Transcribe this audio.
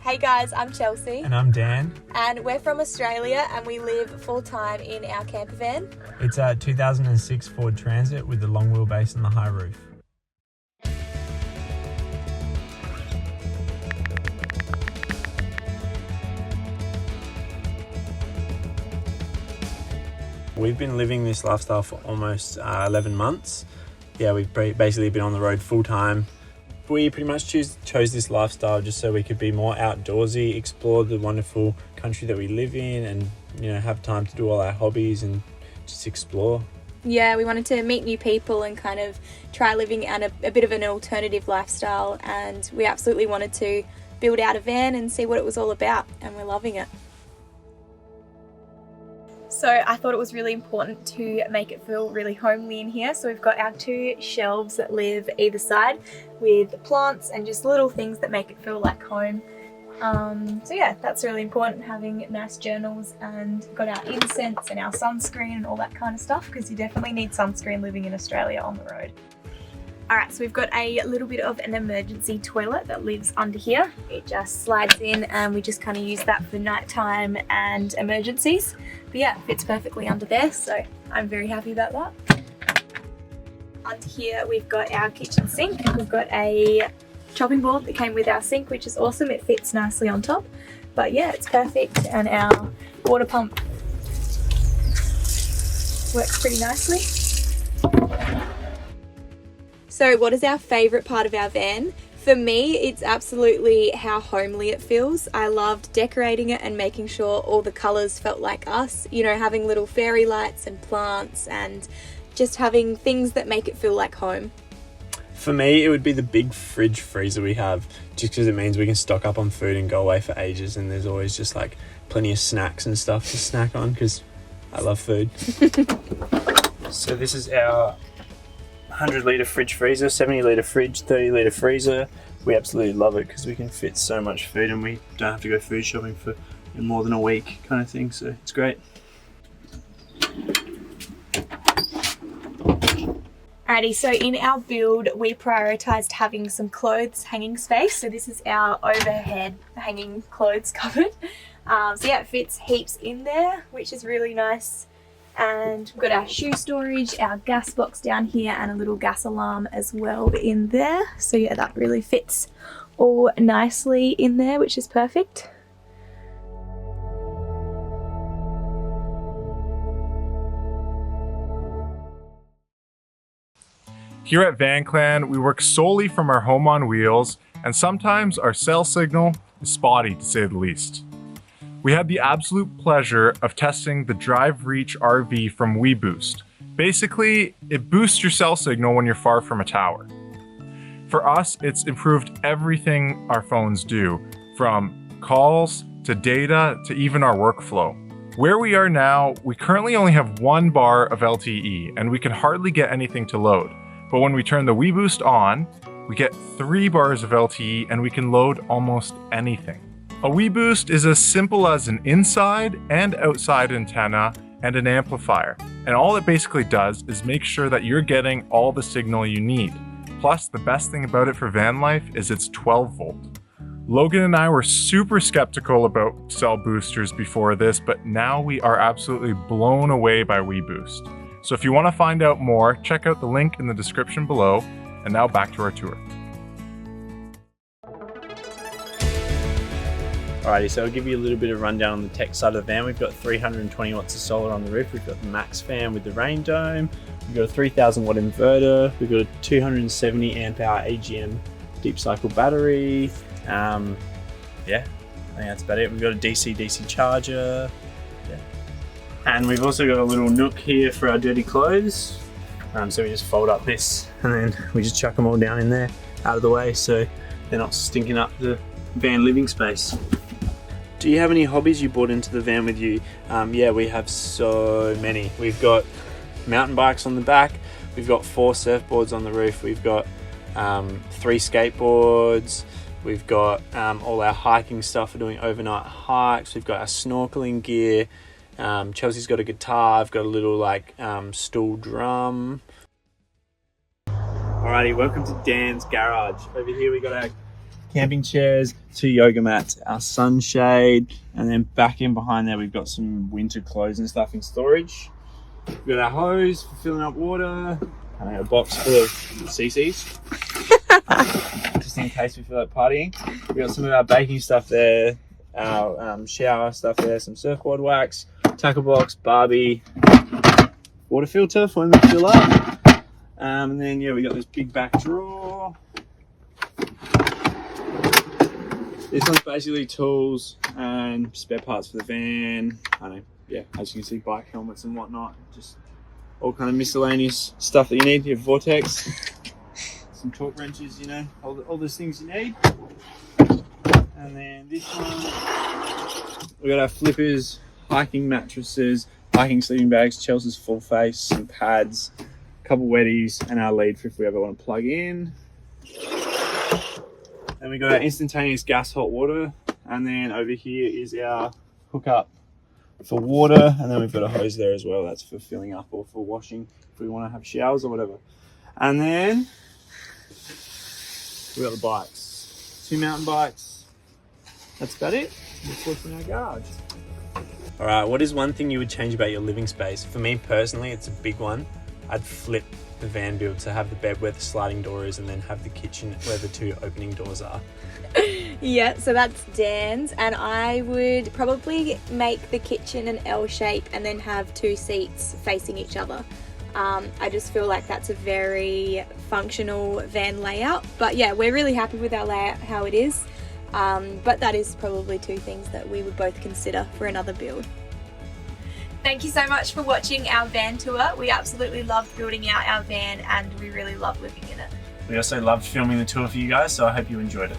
Hey guys, I'm Chelsea. And I'm Dan. And we're from Australia and we live full-time in our camper van. It's a 2006 Ford Transit with the long wheelbase and the high roof. We've been living this lifestyle for almost 11 months. Yeah, we've basically been on the road full-time. We pretty much chose this lifestyle just so we could be more outdoorsy, explore the wonderful country that we live in, and have time to do all our hobbies and just explore. Yeah, we wanted to meet new people and kind of try living at a bit of an alternative lifestyle, and we absolutely wanted to build out a van and see what it was all about, and we're loving it. So I thought it was really important to make it feel really homely in here. So we've got our 2 shelves that live either side with plants and just little things that make it feel like home. So yeah, that's really important, having nice journals, and got our incense and our sunscreen and all that kind of stuff, because you definitely need sunscreen living in Australia on the road. Alright, so we've got a little bit of an emergency toilet that lives under here. It just slides in and we just kind of use that for nighttime and emergencies. But yeah, it fits perfectly under there, so I'm very happy about that. Under here we've got our kitchen sink. We've got a chopping board that came with our sink, which is awesome. It fits nicely on top. But yeah, it's perfect, and our water pump works pretty nicely. So what is our favourite part of our van? For me, it's absolutely how homely it feels. I loved decorating it and making sure all the colours felt like us. Having little fairy lights and plants and just having things that make it feel like home. For me, it would be the big fridge freezer we have, just because it means we can stock up on food and go away for ages, and there's always just like plenty of snacks and stuff to snack on, because I love food. So this is our 100 litre fridge freezer, 70 litre fridge, 30 litre freezer. We absolutely love it because we can fit so much food and we don't have to go food shopping for more than a week kind of thing, so it's great. Alrighty, so in our build we prioritised having some clothes hanging space. So this is our overhead hanging clothes cupboard. So yeah, it fits heaps in there, which is really nice. And we've got our shoe storage, our gas box down here, and a little gas alarm as well in there. So yeah, that really fits all nicely in there, which is perfect. Here at VanClan, we work solely from our home on wheels, and sometimes our cell signal is spotty, to say the least. We had the absolute pleasure of testing the Drive Reach RV from WeBoost. Basically, it boosts your cell signal when you're far from a tower. For us, it's improved everything our phones do, from calls to data to even our workflow. Where we are now, we currently only have 1 bar of LTE, and we can hardly get anything to load. But when we turn the WeBoost on, we get 3 bars of LTE and we can load almost anything. A WeBoost is as simple as an inside and outside antenna and an amplifier, and all it basically does is make sure that you're getting all the signal you need. Plus, the best thing about it for van life is it's 12 volt. Logan and I were super skeptical about cell boosters before this, but now we are absolutely blown away by WeBoost. So if you want to find out more, check out the link in the description below. And now back to our tour. Alrighty, so I'll give you a little bit of rundown on the tech side of the van. We've got 320 watts of solar on the roof. We've got the max fan with the rain dome. We've got a 3000 watt inverter. We've got a 270 amp hour AGM deep cycle battery. Yeah, I think that's about it. We've got a DC charger. Yeah. And we've also got a little nook here for our dirty clothes. So we just fold up this and then we just chuck them all down in there, out of the way, so they're not stinking up the van living space. Do you have any hobbies you brought into the van with you? Yeah, we have so many. We've got mountain bikes on the back. We've got 4 surfboards on the roof. We've got 3 skateboards. We've got all our hiking stuff for doing overnight hikes. We've got our snorkeling gear. Chelsea's got a guitar. I've got a little stool drum. Alrighty, welcome to Dan's garage. Over here we got our camping chairs, 2 yoga mats, our sunshade, and then back in behind there we've got some winter clothes and stuff in storage. We've got our hose for filling up water, and a box full of CCs, just in case we feel like partying. We've got some of our baking stuff there, our shower stuff there, some surfboard wax, tackle box, Barbie, water filter for when we fill up. And then yeah, we got this big back drawer. This one's basically tools and spare parts for the van. I know, yeah, as you can see, bike helmets and whatnot. Just all kind of miscellaneous stuff that you need. Your Vortex, some torque wrenches, you know, all those things you need. And then this one, we got our flippers, hiking mattresses, hiking sleeping bags, Chelsea's full face, some pads, a couple wetties, and our lead for if we ever want to plug in. Then we got our instantaneous gas hot water, and then over here is our hookup for water, and then we've got a hose there as well. That's for filling up or for washing if we want to have showers or whatever. And then we got the bikes, 2 mountain bikes. That's about it. That's what's in our garage. All right, what is one thing you would change about your living space? For me personally, it's a big one. I'd flip the van build to have the bed where the sliding door is and then have the kitchen where the 2 opening doors are. Yeah, so that's Dan's, and I would probably make the kitchen an L shape and then have 2 seats facing each other. I just feel like that's a very functional van layout, but yeah, we're really happy with our layout how it is, but that is probably 2 things that we would both consider for another build. Thank you so much for watching our van tour. We absolutely loved building out our van and we really love living in it. We also loved filming the tour for you guys, so I hope you enjoyed it.